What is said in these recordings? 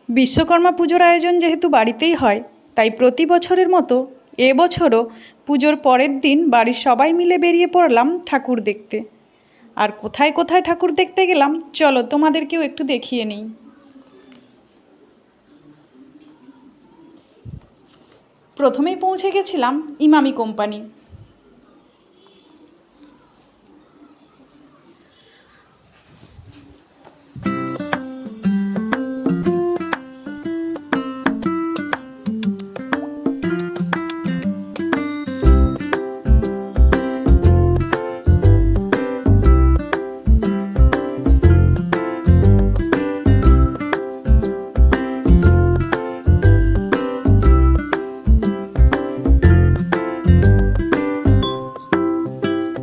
বিশ্বকর্মা পুজোর আয়োজন যেহেতু বাড়িতেই হয়, তাই প্রতি বছরের মতো এবছরও পুজোর পরের দিন বাড়ির সবাই মিলে বেরিয়ে পড়লাম ঠাকুর দেখতে। আর কোথায় কোথায় ঠাকুর দেখতে গেলাম চলো তোমাদেরকেও একটু দেখিয়ে নিই। প্রথমেই পৌঁছে গেছিলাম ইমামি কোম্পানি।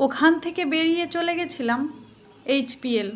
ওখান থেকে বেরিয়ে চলে গেছিলাম HPL।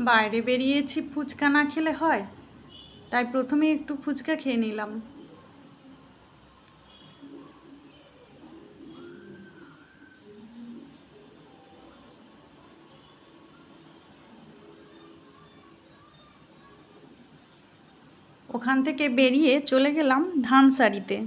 বাইরে বেরিয়েছি, ফুচকা না খেলে হয়, তাই প্রথমে একটু ফুচকা খেয়ে নিলাম। ওখান থেকে বেরিয়ে চলে গেলাম ধানসারিতে।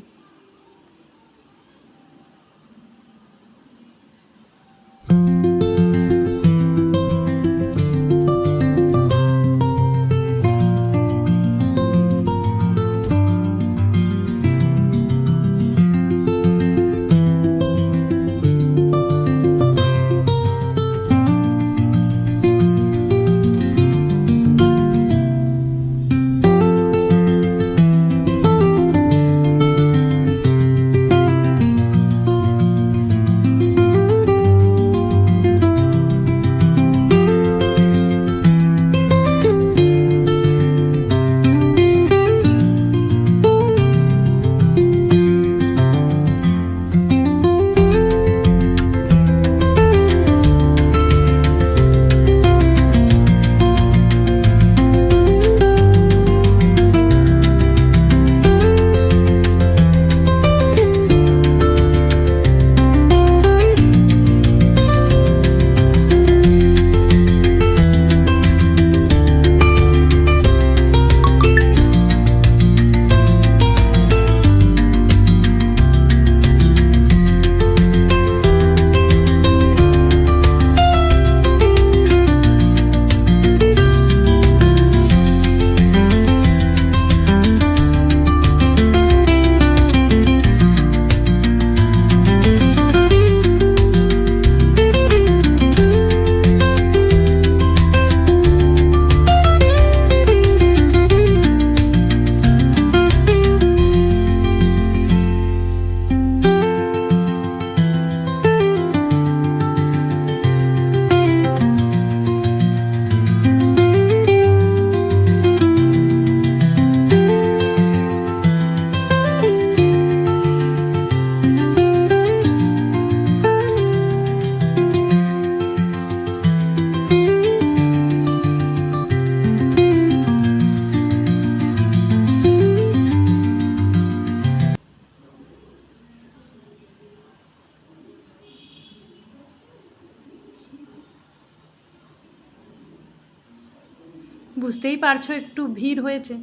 বুঝতেই পারছো একটু ভিড় হয়েছে,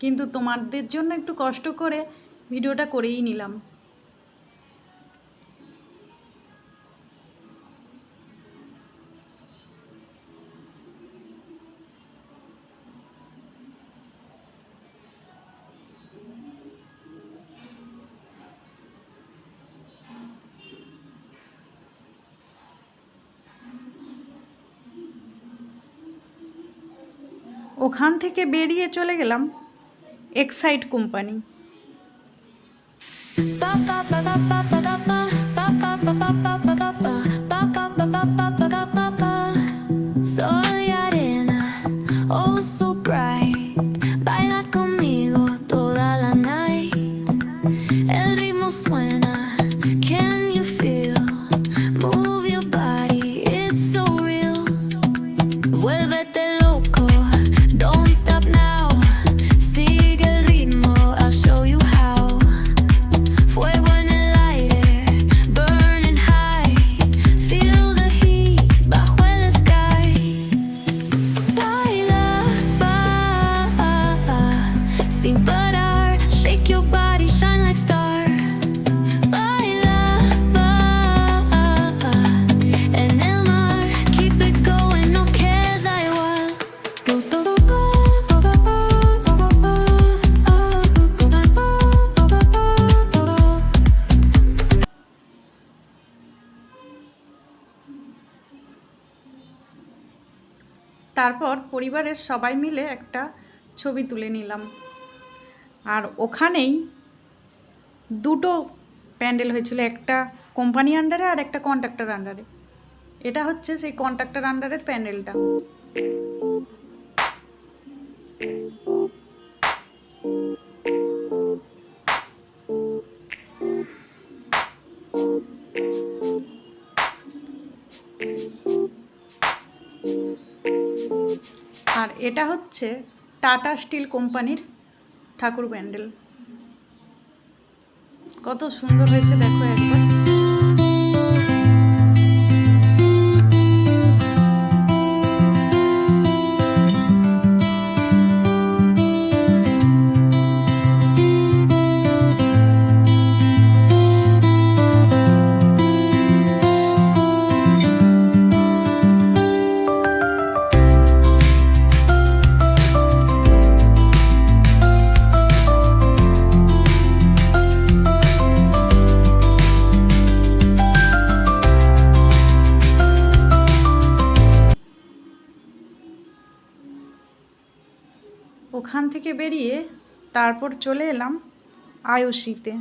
কিন্তু তোমাদের জন্য একটু কষ্ট করে ভিডিওটা করেই নিলাম। ওখান থেকে বেরিয়ে চলে গেলাম এক্সাইড কোম্পানি। তারপর পরিবারের সবাই মিলে একটা ছবি তুলে নিলাম। আর ওখানেই দুটো প্যান্ডেল হয়েছিল, একটা কোম্পানি আন্ডারে আর একটা কন্ট্রাক্টর আন্ডারে। এটা হচ্ছে সেই কন্ট্রাক্টর আন্ডারের প্যান্ডেলটা। আর এটা হচ্ছে টাটা স্টিল কোম্পানির ঠাকুর প্যান্ডেল। কত সুন্দর হয়েছে দেখো একবার। ওখান থেকে বেরিয়ে তারপর চলে এলাম আয়ুষিতে।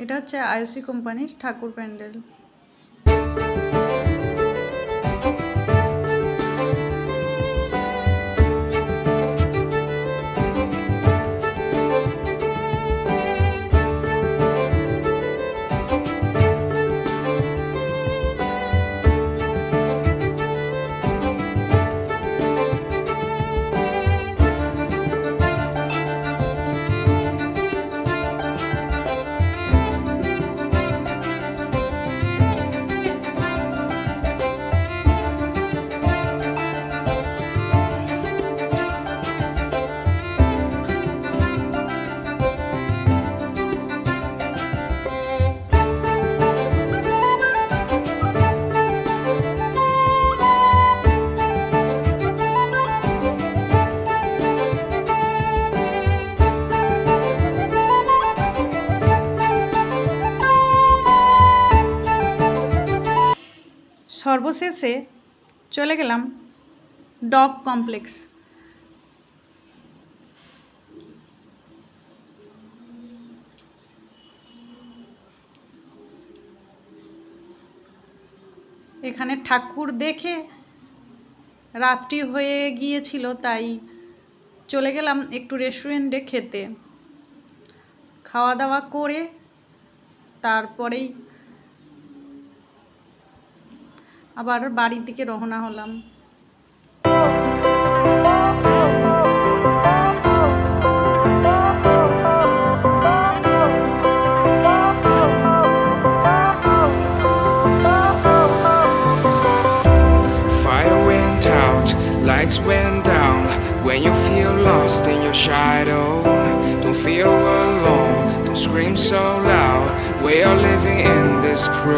এটা হচ্ছে আয়ুষি কোম্পানির ঠাকুর প্যান্ডেল। সর্বশেষে চলে গেলাম ডগ কমপ্লেক্স। এখানে ঠাকুর দেখে রাত্রি হয়ে গিয়েছিল, তাই চলে গেলাম একটু রেস্টুরেন্টে খেতে। খাওয়া দাওয়া করে তারপরেই আবার বাড়ির দিকে রওনা হলাম। lights went down. When you feel lost in your shadow, don't feel alone, don't scream so loud. We are living in this cruel